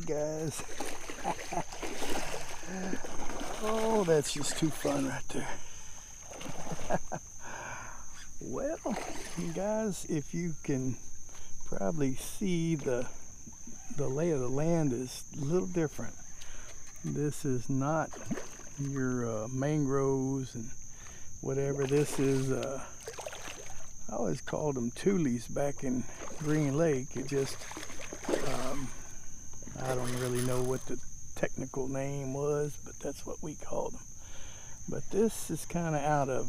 guys. Oh, that's just too fun right there. Well, guys, if you can probably see the lay of the land is a little different. This is not your mangroves and whatever. This is I always called them tules back in Green Lake. It just I don't really know what the technical name was, but that's what we called them. But this is kind of out of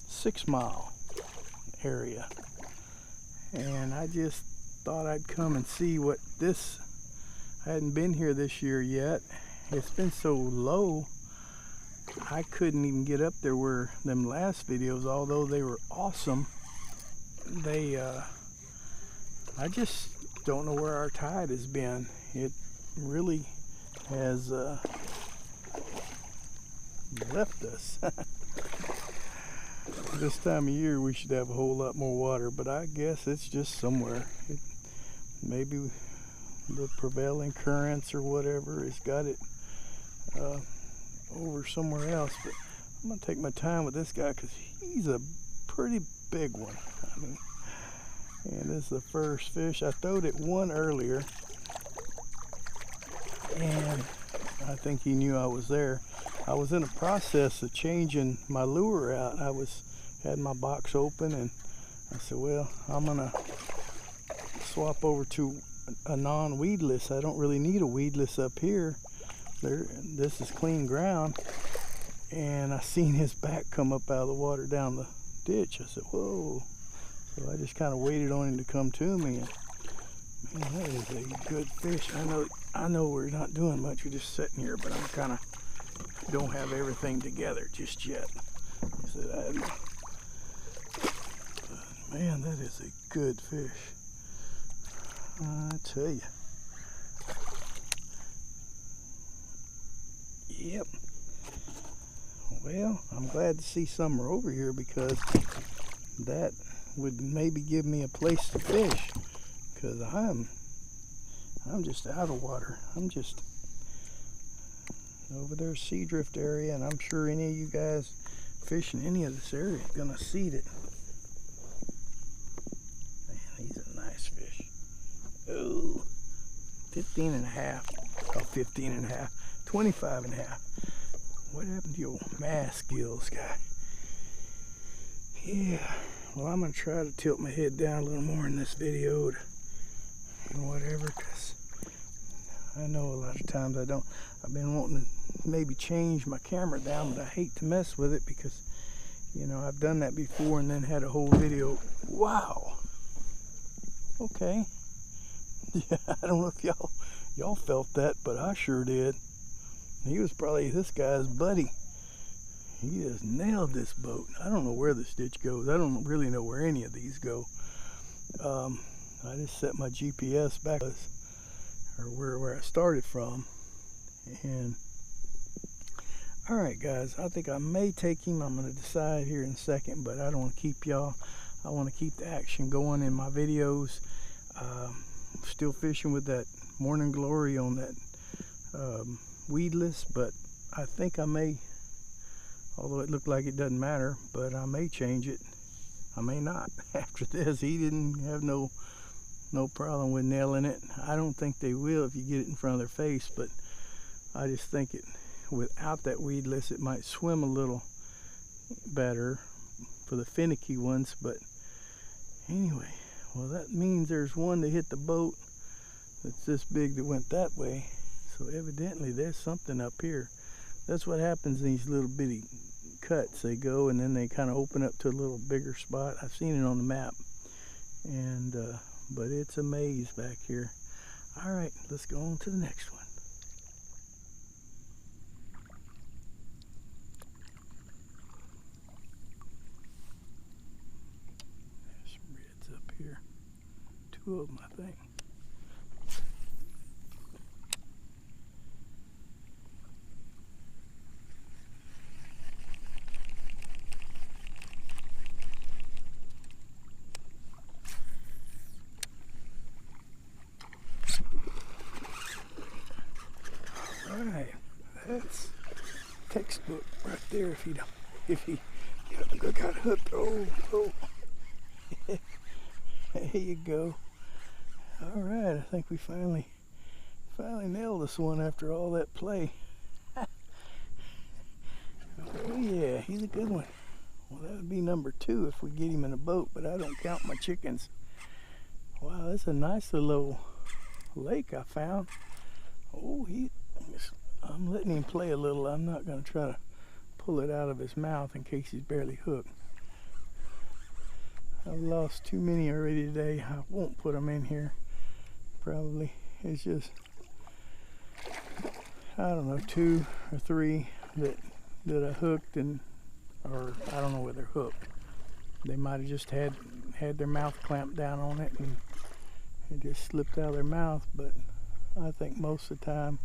6 Mile area, and I just thought I'd come and see what this. I hadn't been here this year yet. It's been so low I couldn't even get up there where them last videos, although they were awesome. They I just don't know where our tide has been. It really has left us. This time of year we should have a whole lot more water, but I guess it's just somewhere. Maybe the prevailing currents or whatever has got it over somewhere else. But I'm gonna take my time with this guy because he's a pretty big one. I mean, and this is the first fish. I throwed it one earlier, and I think he knew I was there. I was in the process of changing my lure out. I had my box open, and I said, well, I'm gonna swap over to a non-weedless. I don't really need a weedless up here. This is clean ground. And I seen his back come up out of the water down the ditch. I said, whoa. So I just kind of waited on him to come to me, and man, that is a good fish. I know we're not doing much, we're just sitting here, but I'm kind of don't have everything together just yet. So man, that is a good fish, I tell you. Yep. Well, I'm glad to see some are over here, because that would maybe give me a place to fish, because I'm just out of water. I'm just over there, sea drift area, and I'm sure any of you guys fishing any of this area is gonna see it. Man, he's a nice fish. Oh, 15 and a half. Oh, 15 and a half. 25 and a half. What happened to your mask gills, guy? Yeah. Well, I'm going to try to tilt my head down a little more in this video and whatever, because I know a lot of times I've been wanting to maybe change my camera down, but I hate to mess with it because, you know, I've done that before and then had a whole video. Wow. Okay. Yeah, I don't know if y'all felt that, but I sure did. He was probably this guy's buddy. He just nailed this boat. I don't know where this ditch goes. I don't really know where any of these go. I just set my GPS back, or where I started from. And all right, guys, I think I may take him. I'm going to decide here in a second, but I don't want to keep y'all. I want to keep the action going in my videos. Still fishing with that Morning Glory on that weedless, but I think I may, although it looked like it doesn't matter, but I may change it. I may not. After this, he didn't have no problem with nailing it. I don't think they will if you get it in front of their face, but I just think it, without that weedless, it might swim a little better for the finicky ones. But anyway, well, that means there's one that hit the boat that's this big that went that way. So evidently there's something up here. That's what happens in these little bitty cuts. They go and then they kind of open up to a little bigger spot. I've seen it on the map, and but it's a maze back here. All right, let's go on to the next one. There's some reds up here. 2 of them, I think. textbook right there if he got hooked. Oh. There you go. All right, I think we finally nailed this one after all that play. Oh yeah, he's a good one. Well, that would be number 2 if we get him in a boat, but I don't count my chickens. Wow, that's a nice little lake I found. Oh, I'm letting him play a little. I'm not going to try to pull it out of his mouth in case he's barely hooked. I've lost too many already today. I won't put them in here. Probably. It's just, I don't know, 2 or 3 that I hooked, or I don't know whether they're hooked. They might have just had their mouth clamped down on it and it just slipped out of their mouth. But I think most of the time,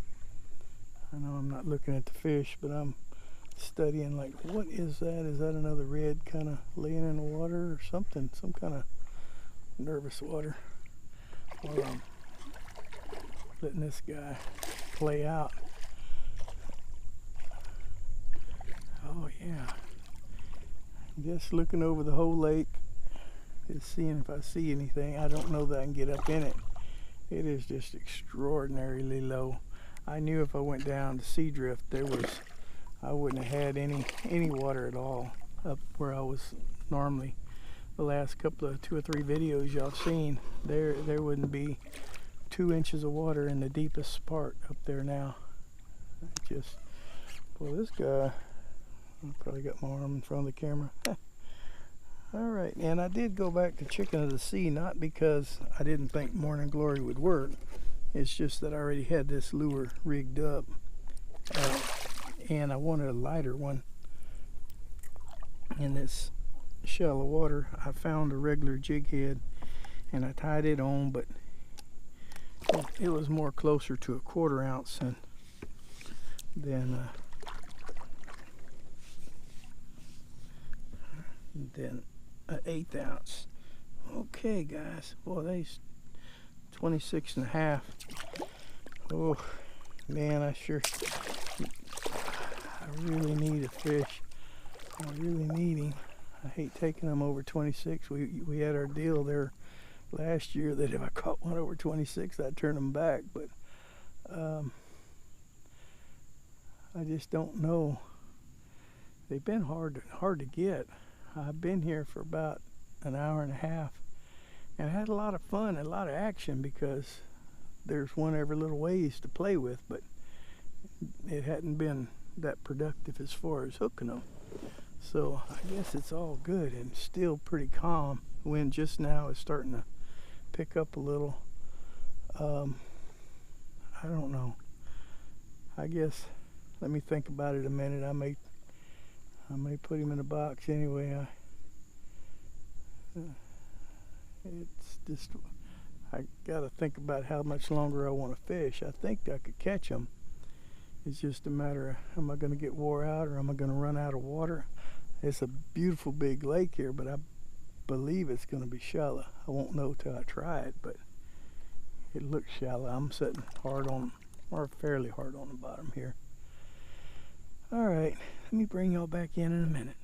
I know I'm not looking at the fish, but I'm studying like, what is that? Is that another red kind of laying in the water or something? Some kind of nervous water. While I'm letting this guy play out. Oh yeah. Just looking over the whole lake, just seeing if I see anything. I don't know that I can get up in it. It is just extraordinarily low. I knew if I went down to sea drift, I wouldn't have had any water at all up where I was normally. The last couple of 2 or 3 videos y'all seen, there wouldn't be 2 inches of water in the deepest part up there now. Well, this guy, I probably got my arm in front of the camera. All right, and I did go back to Chicken of the Sea, not because I didn't think Morning Glory would work. It's just that I already had this lure rigged up, and I wanted a lighter one. In this shallow water, I found a regular jig head, and I tied it on, but it was more closer to a 1/4 ounce than an 1/8 ounce. Okay, guys. Boy, they's 26.5. Oh man, I really need a fish. I really need him. I hate taking them over 26. We had our deal there last year that if I caught one over 26, I'd turn them back, but I just don't know. They've been hard to get. I've been here for about an hour and a half and I had a lot of fun and a lot of action because there's one every little ways to play with, but it hadn't been that productive as far as hooking them. So I guess it's all good and still pretty calm. The wind just now is starting to pick up a little. I don't know. I guess let me think about it a minute. I may put him in a box anyway. It's just, I gotta think about how much longer I want to fish. I think I could catch him. It's just a matter of, am I going to get wore out or am I going to run out of water? It's a beautiful big lake here, but I believe it's going to be shallow. I won't know till I try it, but it looks shallow. I'm sitting hard on, or fairly hard on the bottom here. All right, let me bring y'all back in a minute.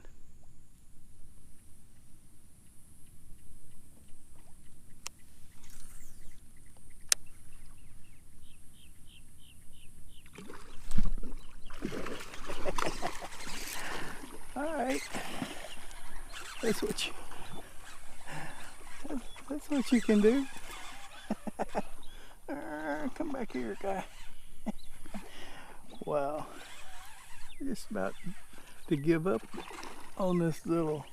All right, that's what you can do. Come back here, guy. Wow, just about to give up on this little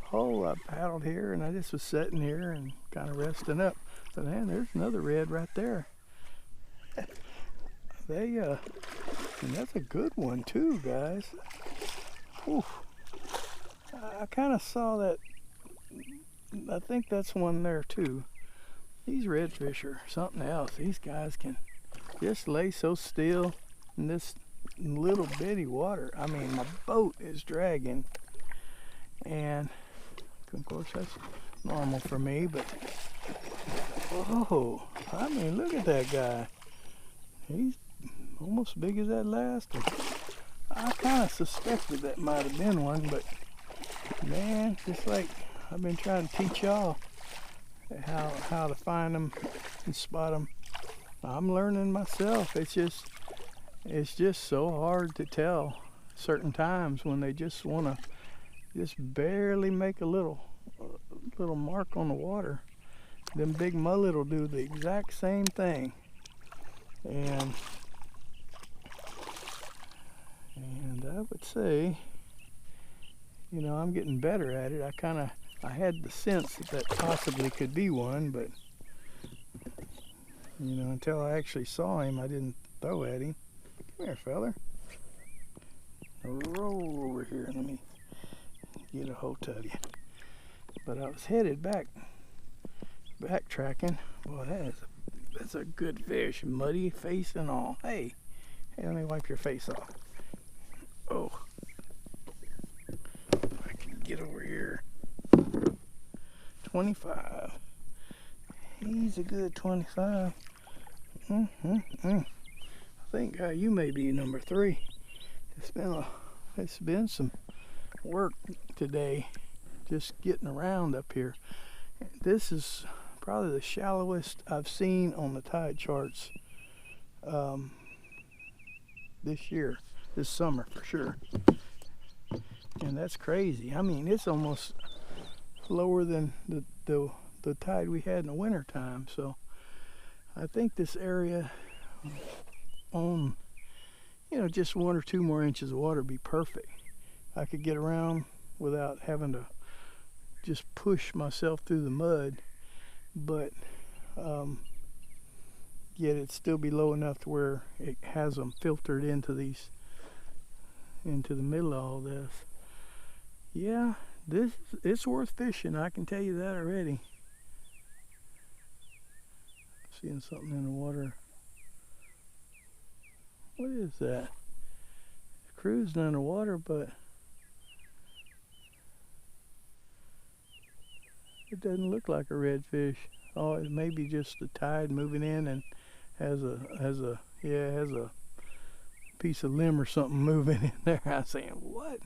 hole. I paddled here and I just was sitting here and kind of resting up. So man, there's another red right there. And that's a good one too, guys. Oof. I kind of saw that. I think that's one there too. These redfish are something else. These guys can just lay so still in this little bitty water. I mean, my boat is dragging, and of course that's normal for me, but oh, I mean, look at that guy. He's almost as big as that last one. I kind of suspected that might have been one, but man, just like I've been trying to teach y'all how to find them and spot them. I'm learning myself. It's just so hard to tell certain times when they just want to just barely make a little mark on the water. Them big mullet will do the exact same thing. And I would say, you know, I'm getting better at it. I had the sense that possibly could be one, but you know, until I actually saw him, I didn't throw at him. Come here, feller. Roll over here. Let me get a hold of you. But I was headed backtracking. Boy, that's a good fish, muddy face and all. Hey, let me wipe your face off. Oh, I can get over here. 25. He's a good 25. I think you may be number 3. It's been some work today, just getting around up here. This is probably the shallowest I've seen on the tide charts this summer for sure. And that's crazy. I mean, it's almost lower than the tide we had in the winter time. So I think this area on, you know, just 1 or 2 more inches of water would be perfect. I could get around without having to just push myself through the mud, but yet it'd still be low enough to where it has them filtered into the middle of all this. Yeah, it's worth fishing, I can tell you that already. Seeing something in the water. What is that? It's cruising underwater, but it doesn't look like a redfish. Oh, it may be just the tide moving in and has a piece of limb or something moving in there. I'm saying, what?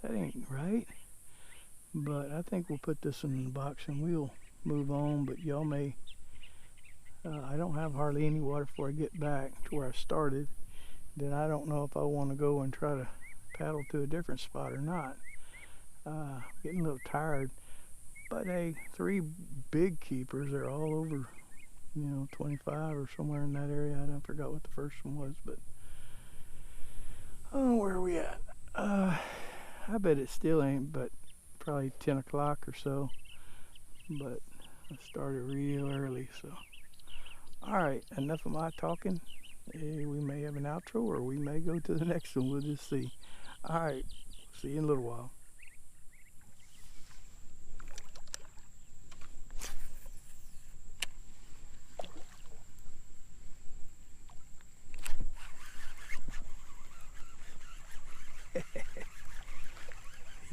That ain't right. But I think we'll put this in the box and we'll move on. But y'all may, I don't have hardly any water before I get back to where I started. Then I don't know if I want to go and try to paddle to a different spot or not. Getting a little tired. But hey, 3 big keepers are all over, you know, 25 or somewhere in that area. I forgot what the first one was, but oh, where are we at? I bet it still ain't, but probably 10 o'clock or so. But I started real early, so. All right, enough of my talking. We may have an outro, or we may go to the next one. We'll just see. All right, see you in a little while.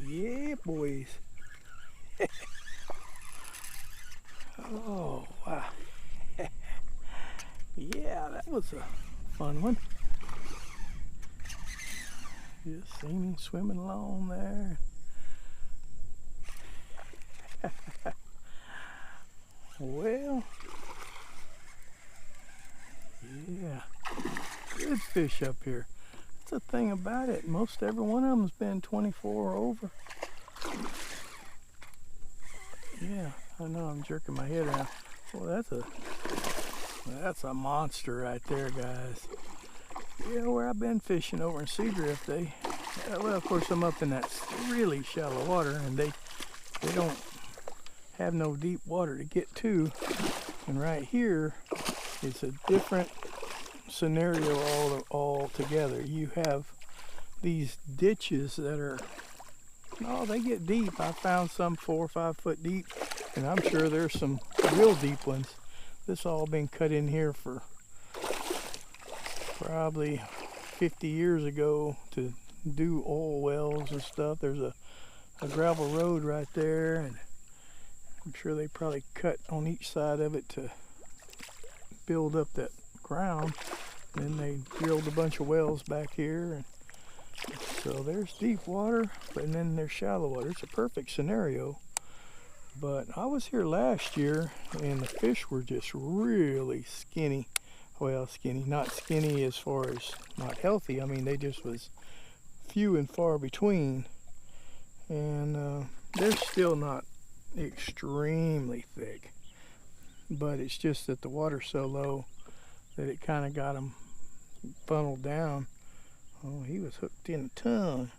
Yeah, boys. Oh, wow. Yeah, that was a fun one. Just seen him swimming along there. Well, yeah, good fish up here. That's the thing about it. Most every one of them's been 24 or over. Yeah, I know I'm jerking my head around. Well, that's a monster right there, guys. Yeah, where I've been fishing over in Seadrift, well, of course, I'm up in that really shallow water, and they don't have no deep water to get to. And right here, it's a different scenario altogether. You have these ditches that are, oh, they get deep. I found some 4 or 5 foot deep, and I'm sure there's some real deep ones. This all been cut in here for probably 50 years ago to do oil wells and stuff. There's a gravel road right there, and I'm sure they probably cut on each side of it to build up that ground. Then they drilled a bunch of wells back here, and So there's deep water, and then there's shallow water. It's a perfect scenario. But I was here last year, and the fish were just really skinny. Well, skinny, not skinny as far as not healthy. I mean, they just was few and far between. And they're still not extremely thick. But it's just that the water's so low that it kind of got them funneled down. Oh, he was hooked in the tongue.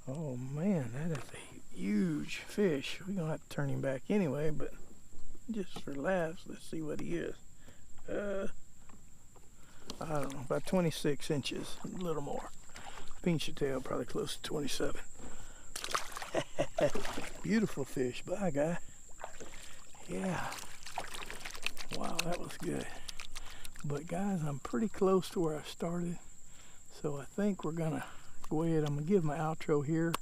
Oh man, that is a huge fish. We're gonna have to turn him back anyway, but just for laughs, let's see what he is. I don't know, about 26 inches, a little more. Pinch your tail, probably close to 27. Beautiful fish. Bye, guy. Yeah. Wow, that was good. But guys, I'm pretty close to where I started, so I think we're gonna go ahead. I'm gonna give my outro here,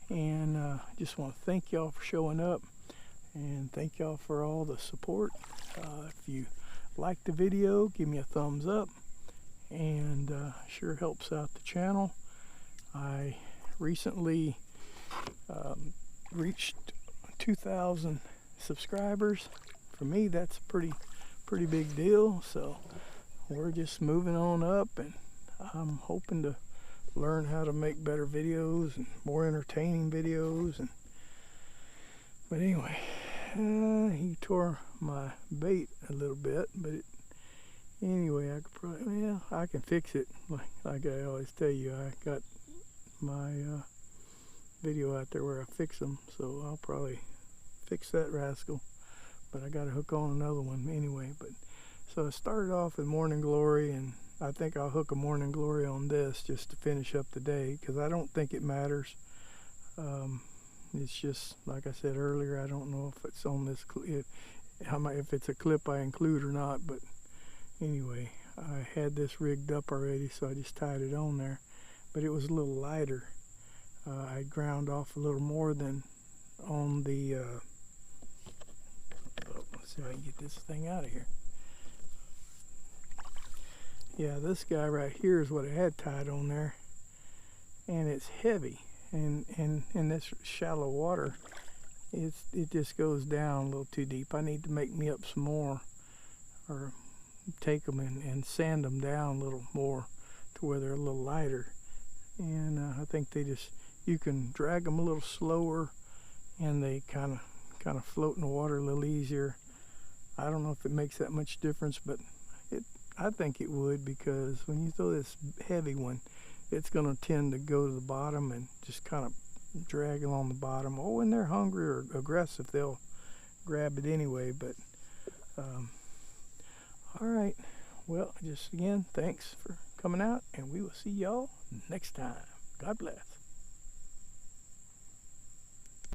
and just want to thank y'all for showing up, and thank y'all for all the support. If you like the video, give me a thumbs up, and sure helps out the channel. I recently reached 2,000 subscribers. For me, that's a pretty big deal. So we're just moving on up, and I'm hoping to learn how to make better videos and more entertaining videos. But anyway, he tore my bait a little bit, but anyway, I could probably, yeah, I can fix it. Like I always tell you, I got my video out there where I fix them, so I'll probably fix that rascal. But I got to hook on another one anyway. But so I started off with Morning Glory, and I think I'll hook a Morning Glory on this just to finish up the day, because I don't think it matters. It's just like I said earlier, I don't know if it's on this clip, if it's a clip I include or not. But anyway, I had this rigged up already, so I just tied it on there. But it was a little lighter. I ground off a little more than on the let's see if I can get this thing out of here. Yeah, this guy right here is what I had tied on there, and it's heavy, and in this shallow water, it just goes down a little too deep. I need to make me up some more, or take them and sand them down a little more to where they're a little lighter. And I think you can drag them a little slower, and they kind of float in the water a little easier. I don't know if it makes that much difference, but I think it would, because when you throw this heavy one, it's going to tend to go to the bottom and just kind of drag along the bottom. Oh, when they're hungry or aggressive, they'll grab it anyway. But all right, well, just again, thanks for coming out, and we will see y'all next time. God bless.